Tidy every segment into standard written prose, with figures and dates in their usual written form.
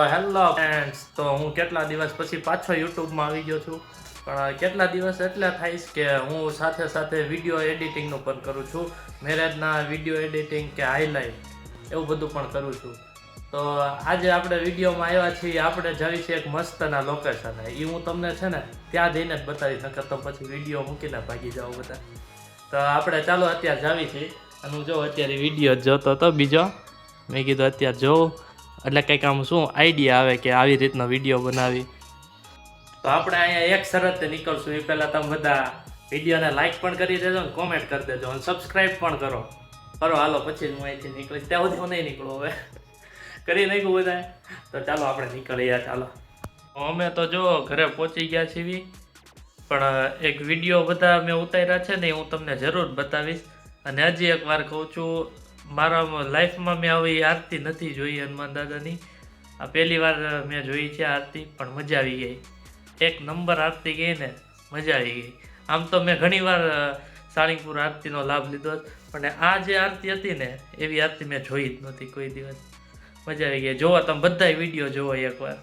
તો hello friends, તો હું કેટલા દિવસ પછી પાછો યુટ્યુબમાં આવી ગયો છું. પણ કેટલા દિવસ એટલે થઈશ કે હું સાથે સાથે વિડીયો એડિટિંગનું પણ કરું છું. મેરેજના વિડીયો એડિટિંગ કે હાઇલાઇટ એવું બધું પણ કરું છું. તો આજે આપણે વિડીયોમાં આવ્યા છીએ, આપણે જવી છે એક મસ્તના લોકેશન. એ હું તમને છે ને ત્યાં જઈને જ બતાવી શકું, તો પછી વિડીયો મૂકીને ભાગી જાઓ બધા. તો આપણે ચાલો અત્યારે જાવી છીએ. અને હું જો અત્યારે વિડીયો જ જોતો હતો બીજો, મેં કીધું અત્યારે જોઉં એટલે કંઈક આમ શું આઈડિયા આવે કે આવી રીતનો વિડીયો બનાવી. તો આપણે અહીંયા એક શરતે નીકળશું. એ પહેલાં તમે બધા વિડીયોને લાઇક પણ કરી દેજો ને કોમેન્ટ કરી દેજો અને સબસ્ક્રાઈબ પણ કરો. હાલો પછી હું અહીંથી નીકળીશ. ત્યાં સુધી હું નહીં નીકળું, હવે કરી નાખ્યું બધાએ. તો ચાલો આપણે નીકળીએ. ચાલો અમે તો જો ઘરે પહોંચી ગયા છીએ, પણ એક વિડીયો બધા મેં ઉતાર્યા છે ને હું તમને જરૂર બતાવીશ. અને હજી એક વાર કહું છું, મારા લાઈફમાં મેં આવી આરતી નથી જોઈ હનુમાન દાદાની. આ પહેલી વાર મેં જોઈ છે આરતી, પણ મજા આવી ગઈ. એક નંબર આરતી ગઈ ને, મજા આવી ગઈ. આમ તો મેં ઘણી વાર સાળીંગપુર આરતીનો લાભ લીધો, પણ આ જે આરતી હતી ને એવી આરતી મેં જોઈ જ નહોતી કોઈ દિવસ. મજા આવી ગઈ. જોવો તમે બધા વિડીયો જોવો એકવાર.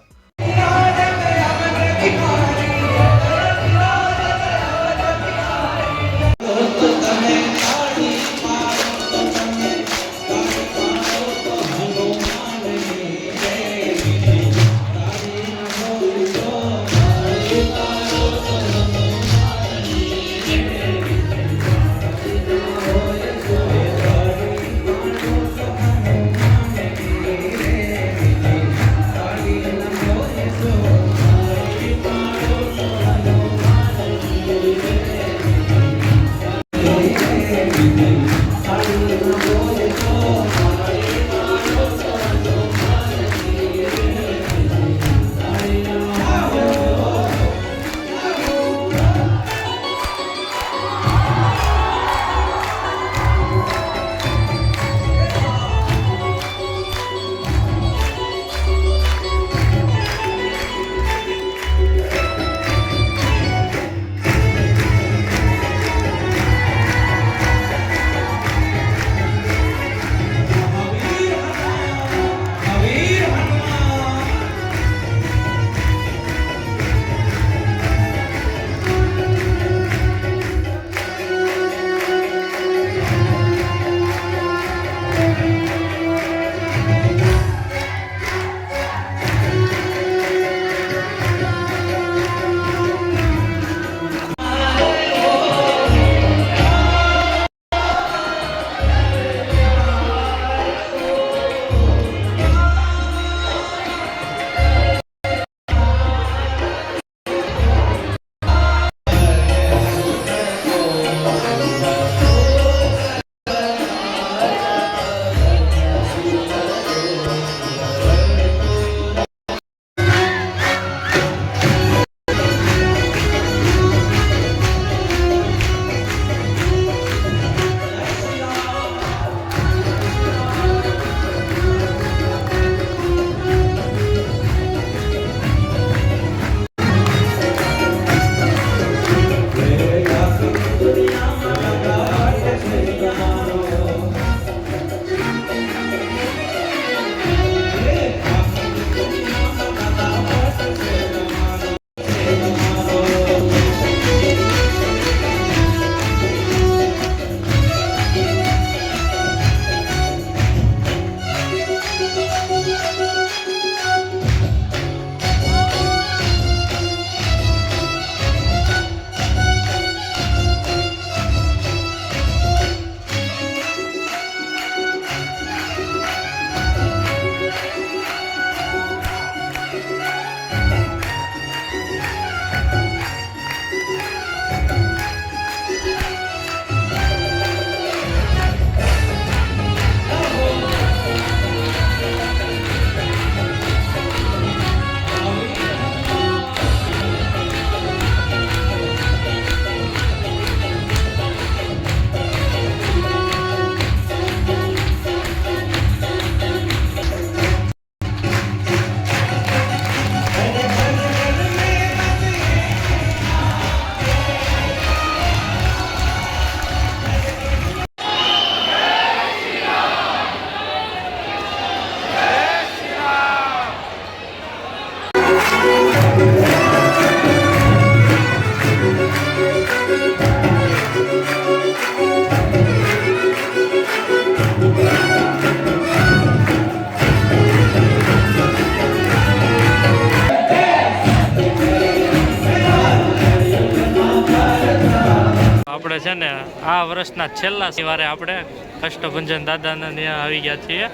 આ વર્ષના છેલ્લા શનિવારે આપણે કષ્ટભંજન દાદાના ત્યાં આવી ગયા છીએ.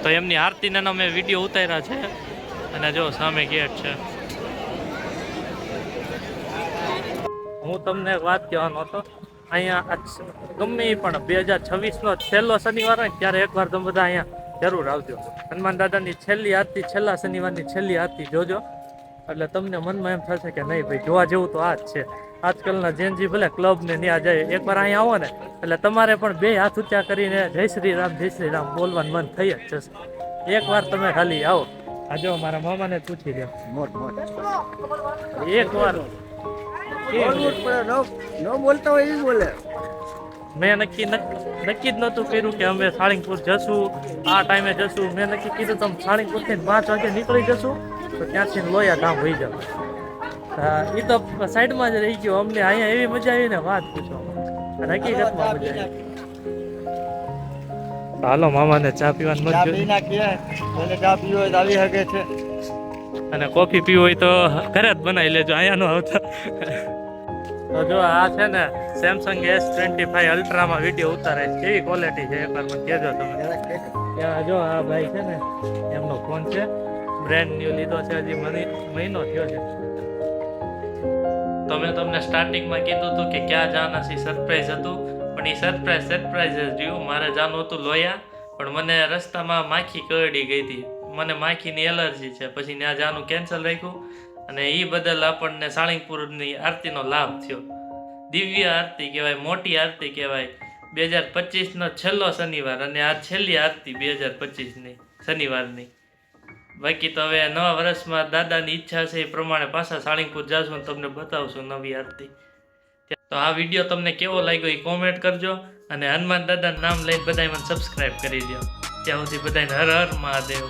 તો એમની આરતીના અમે વિડીયો ઉતાર્યા છે અને જો સામે ગેટ છે. હું તમને એક વાત કહેવાનો હતો. અહીંયા ગમે એ પણ 2026નો છેલ્લો શનિવાર હોય ત્યારે એકવાર તમે બધા અહીંયા જરૂર આવજો. હનુમાન દાદાની છેલ્લી આરતી, છેલ્લા શનિવારની છેલ્લી આરતી જોજો. એટલે તમને મનમાં એમ થશે કે નહીં ભાઈ, જોવા જેવું તો આ જ છે. આજકાલના જેનજી ભલે ક્લબ ને ત્યાં જાય, એકવાર અહીંયા આવો ને એટલે તમારે પણ બે હાથ ઊંચા કરીને જય શ્રી રામ બોલવાનું મન થઈ જ જશે. એકવાર તમે ખાલી આવો. આ જો મારા મામાને પૂછી લો, એકવાર બોલતા હોય એ બોલે. મેં નક્કી જ નહોતું કર્યું કે અમે સાળીંગપુર જશું, આ ટાઈમે જશું. મેં નક્કી કીધું તમે સાળીંગપુરથી 5 વાગે નીકળી જશું તો ત્યાંથી લોયા ધામ હોઈ જાવ. એ તો સાઈડમાં જ રહી ગયો. અમને અહીંયા એવી મજા આવી ને વાત પૂછો, હકીકતમાં મજા આવી. હાલો મામાને ચા પીવાનું મત ચા પીવો હોય તો આવી શકે છે, અને કોફી પીવી હોય તો ઘરે જ બનાવી લેજો, અહીંયા નો આવતા. તો જો આ છે ને સેમસંગ S25 અલ્ટ્રામાં વિડીયો ઉતારે, કેવી ક્વોલિટી છે એકવાર મને કહેજો તમે. ત્યાં જો આ ભાઈ છે ને એમનો ફોન છે, બ્રેન્ડ ન્યુ લીધો છે, હજી મહિનો થયો છે. તો મેં તમને સ્ટાર્ટિંગમાં કીધું હતું કે ક્યાં જવાના છે, સરપ્રાઈઝ હતું. પણ એ સરપ્રાઈઝ જ રહ્યું. મારે જવાનું હતું લોયા, પણ મને રસ્તામાં માખી કરડી ગઈ હતી. મને માખીની એલર્જી છે, પછી ત્યાં જવાનું કેન્સલ રાખ્યું. અને એ બદલ આપણને સાળીંગપુરની આરતીનો લાભ થયો. દિવ્ય આરતી કહેવાય, મોટી આરતી કહેવાય. 2025નો છેલ્લો શનિવાર અને આ છેલ્લી આરતી 2025ની શનિવારની. બાકી તો હવે નવા વર્ષમાં દાદાની ઈચ્છા છે એ પ્રમાણે પાછા સાળીંગપુર જાશું અને તમને બતાવશું નવી આરતી. તો આ વિડીયો તમને કેવો લાગ્યો એ કોમેન્ટ કરજો, અને હનુમાન દાદાનું નામ લઈને બધાય મને સબસ્ક્રાઈબ કરી દો. ત્યાં સુધી બધાને હર હર મહાદેવ.